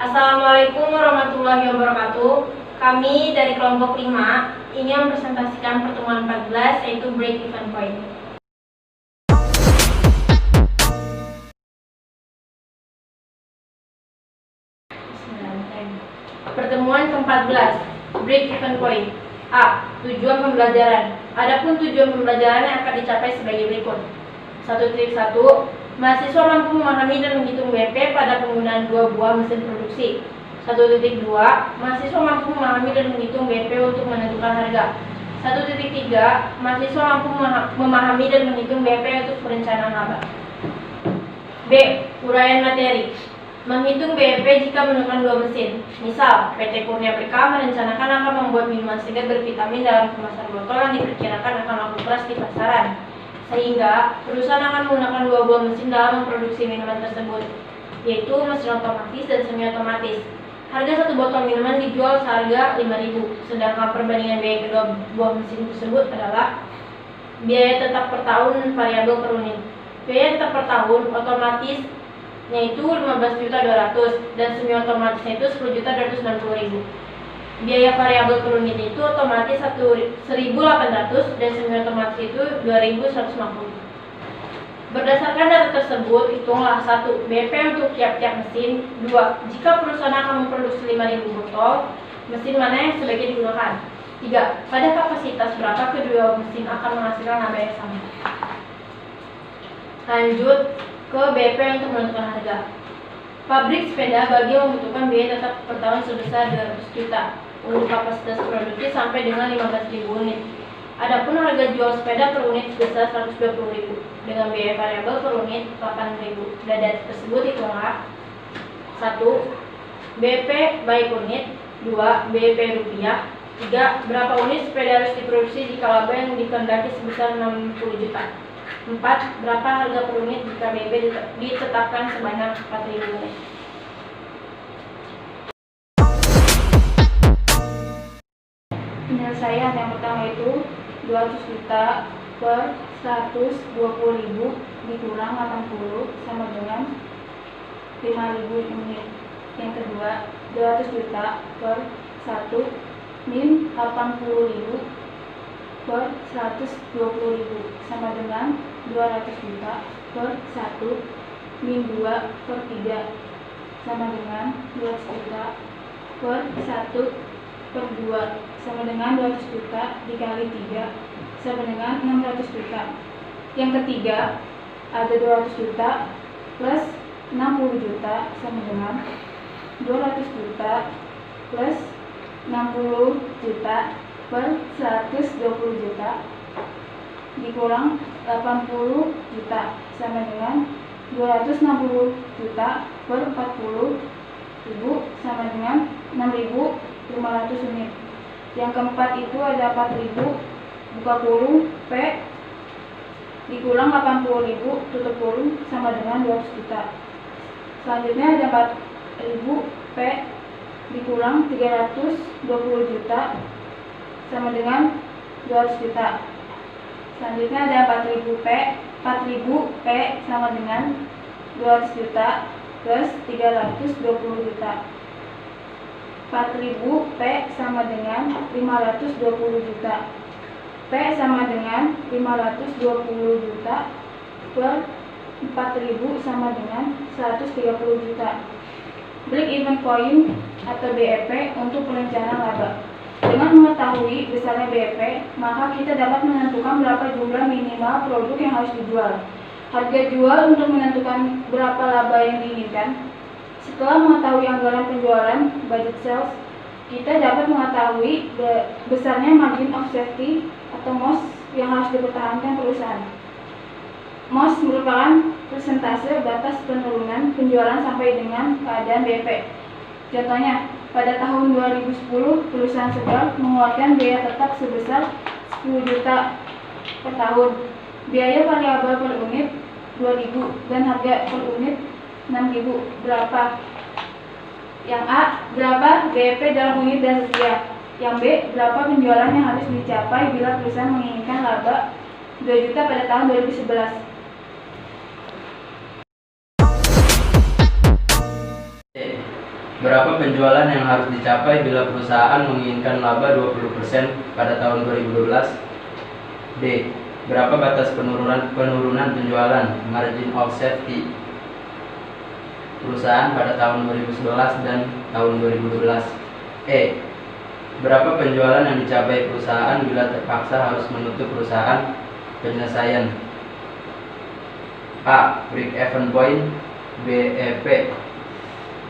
Assalamualaikum warahmatullahi wabarakatuh. Kami dari kelompok 5 ingin mempresentasikan pertemuan 14 yaitu break even point. Pertemuan ke-14, break even point. A. Tujuan pembelajaran. Adapun tujuan pembelajaran yang akan dicapai sebagai berikut. 1.1. Mahasiswa mampu memahami dan menghitung BP pada penggunaan 2 buah mesin produksi. 1.2. Mahasiswa mampu memahami dan menghitung BP untuk menentukan harga. 1.3. Mahasiswa mampu memahami dan menghitung BP untuk perencanaan laba. B. Uraian materi. Menghitung BP jika menggunakan 2 mesin. Misal, PT Kurnia Berkah merencanakan akan membuat minuman segar bervitamin dalam kemasan botol yang diperkirakan akan laku keras di pasaran. Sehingga, perusahaan akan menggunakan 2 buah mesin dalam memproduksi minuman tersebut, yaitu mesin otomatis dan semi otomatis. Harga 1 botol minuman dijual seharga 5.000, sedangkan perbandingan biaya kedua buah mesin tersebut adalah biaya tetap per tahun variabel per unit. Biaya tetap per tahun otomatis yaitu 15.200.000 dan semi otomatisnya itu 10.260.000. Biaya variabel per unit itu otomatis 1.800 dan semi otomatis itu 2.150. Berdasarkan data tersebut, hitunglah 1. BP untuk tiap-tiap mesin. 2. Jika perusahaan akan memproduksi 5.000 botol, mesin mana yang sebaiknya digunakan? 3. Pada kapasitas berapa kedua mesin akan menghasilkan laba yang sama? Lanjut ke BP untuk menentukan harga. Pabrik sepeda bagi membutuhkan biaya tetap per tahun sebesar 200 juta untuk kapasitas produksi sampai dengan 15.000 unit. Adapun harga jual sepeda per unit sebesar 120.000 dengan biaya variabel per unit 8.000. Dan data tersebut hitunglah 1. BP by unit. 2. BP rupiah. 3. Berapa unit sepeda harus diproduksi jika laba yang dikehendaki sebesar 60 juta. 4. Berapa harga per unit jika BP ditetapkan sebanyak 4.000 unit. Penyelesaian yang pertama itu 200 juta per 120.000 dikurang 80 sama dengan 5.000 unit. Yang kedua, 200 juta per 1 min 80.000 per 120.000 sama dengan 200 juta per 1 min 2 per 3 sama dengan 200 juta per 1 per 2 sama dengan 200 juta dikali 3 sama dengan 600 juta. Yang ketiga, ada 200 juta plus 60 juta sama dengan 200 juta plus 60 juta per 120 juta dikurang 80 juta sama dengan 260 juta per 40.000 sama dengan 6.500 unit. Yang keempat itu ada 4.000 buka kurung P dikurang 80.000 tutup kurung sama dengan 200 juta. Selanjutnya ada 4.000 P dikurang 320 juta sama dengan 200 juta. Selanjutnya ada 4.000 P sama dengan 200 juta plus 320 juta. 4.000 P sama dengan 520 juta. P sama dengan 520 juta per 4.000 sama dengan 130 juta. Break even point atau BEP untuk perencanaan laba. Dengan mengetahui besarnya BEP, maka kita dapat menentukan berapa jumlah minimal produk yang harus dijual. Harga jual untuk menentukan berapa laba yang diinginkan. Setelah mengetahui anggaran penjualan, budget sales, kita dapat mengetahui besarnya margin of safety atau MOS yang harus dipertahankan perusahaan. MOS merupakan persentase batas penurunan penjualan sampai dengan keadaan BEP. Contohnya, pada tahun 2010, perusahaan Segar mengeluarkan biaya tetap sebesar 10 juta per tahun. Biaya variabel per unit 2.000 dan harga per unit 6.000. Berapa? Yang A, berapa BEP dalam unit dan rupiah. Yang B, berapa penjualan yang harus dicapai bila perusahaan menginginkan laba 2 juta pada tahun 2011. Berapa penjualan yang harus dicapai bila perusahaan menginginkan laba 20% pada tahun 2012? D. Berapa batas penurunan penjualan (margin of safety) perusahaan pada tahun 2011 dan tahun 2012? E. Berapa penjualan yang dicapai perusahaan bila terpaksa harus menutup perusahaan penyelesaian? A. Break even point. BEP.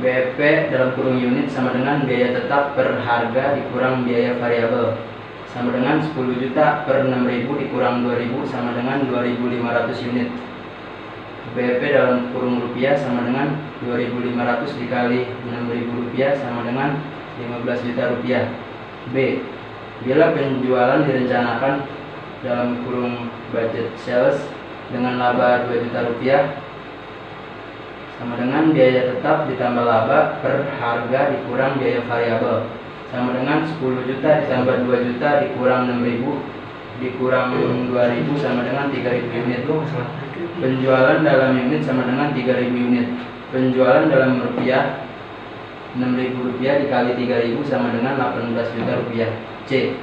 BEP dalam kurung unit sama dengan biaya tetap per harga dikurang biaya variabel sama dengan 10 juta per 6.000 dikurang 2.000 sama dengan 2.500 unit. BEP dalam kurung rupiah sama dengan 2.500 dikali 6.000 rupiah sama dengan 15 juta rupiah. B. Bila penjualan direncanakan dalam kurung budget sales dengan laba 2 juta rupiah sama dengan biaya tetap ditambah laba per harga dikurang biaya variabel sama dengan 10 juta ditambah 2 juta dikurang 6.000 dikurang 2.000 sama dengan 3.000 unit. Penjualan dalam unit sama dengan 3.000 unit. Penjualan dalam rupiah 6.000 rupiah dikali 3.000 sama dengan 18 juta rupiah. C.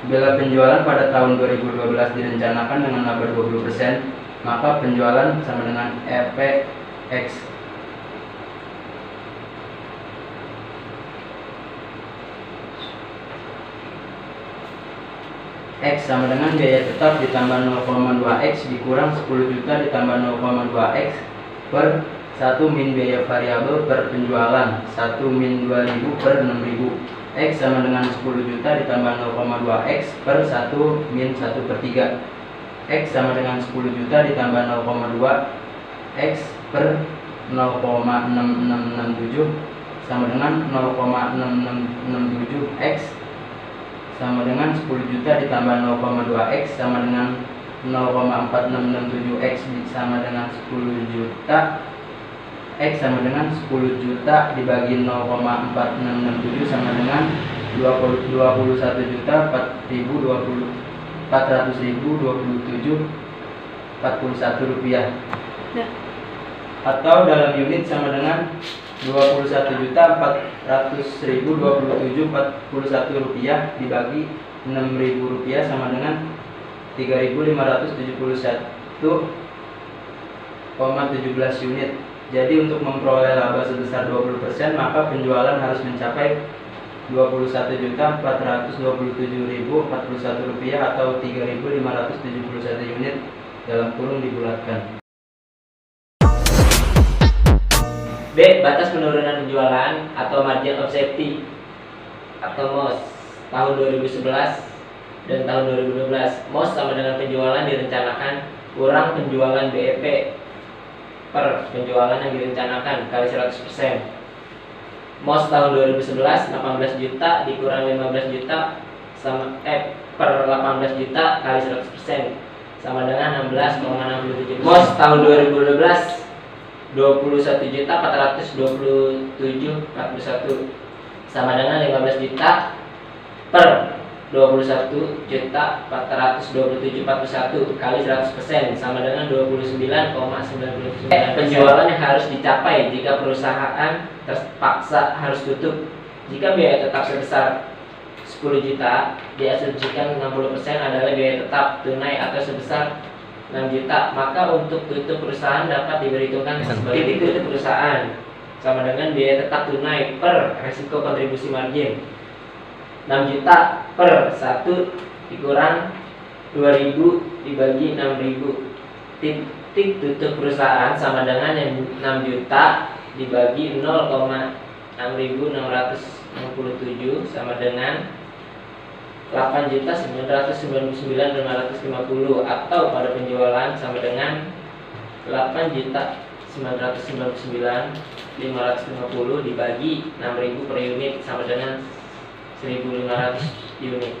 Bila penjualan pada tahun 2012 direncanakan dengan laba 20%, maka penjualan sama dengan EPX. X sama dengan biaya tetap ditambah 0,2X dikurang 10 juta ditambah 0,2X per 1 min biaya variabel per penjualan 1 min 2.000 per 6.000. X sama dengan 10 juta ditambah 0,2X per 1 min 1 per 3. X sama dengan 10 juta ditambah 0,2X per 0,6667 sama dengan 0,6667X sama dengan 10 juta ditambah 0,2X sama dengan 0,4667X sama dengan 10 juta. X sama dengan 10 juta dibagi 0,4667 sama dengan 21 juta 400.027 rupiah. Atau dalam unit sama dengan 21.400.027 rupiah dibagi 6.000 rupiah sama dengan 3.571,17 unit. Jadi untuk memperoleh laba sebesar 20%, maka penjualan harus mencapai 21.427.041 rupiah atau 3.571 unit dalam kurung dibulatkan. B. Batas penurunan penjualan atau margin of safety atau MOS tahun 2011 dan tahun 2012. MOS sama dengan penjualan direncanakan kurang penjualan BEP per penjualan yang direncanakan kali 100%. MOS tahun 2011 18 juta dikurang 15 juta sama per 18 juta kali 100% sama dengan 16,67. MOS tahun 2012 21.427.41 sama dengan 15 juta per 21.427.41 kali 100% sama dengan 29,97. Penjualan yang harus dicapai jika perusahaan terpaksa harus tutup. Jika biaya tetap sebesar 10 juta, diasumsikan 60% adalah biaya tetap tunai atau sebesar 6 juta, maka untuk tutup perusahaan dapat diperhitungkan sebagai tutup perusahaan sama dengan biaya tetap tunai per resiko kontribusi margin 6 juta per 1 dikurang 2.000 dibagi 6.000. Titik tutup perusahaan sama dengan 6 juta dibagi 0,6667 sama dengan 8.999.550 atau pada penjualan sama dengan 8.999.550 dibagi 6.000 per unit sama dengan 1.500 unit.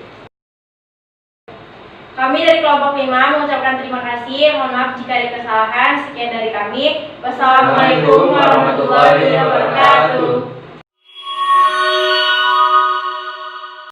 Kami dari kelompok 5 mengucapkan terima kasih. Mohon maaf jika ada kesalahan. Sekian dari kami. Wassalamualaikum warahmatullahi wabarakatuh.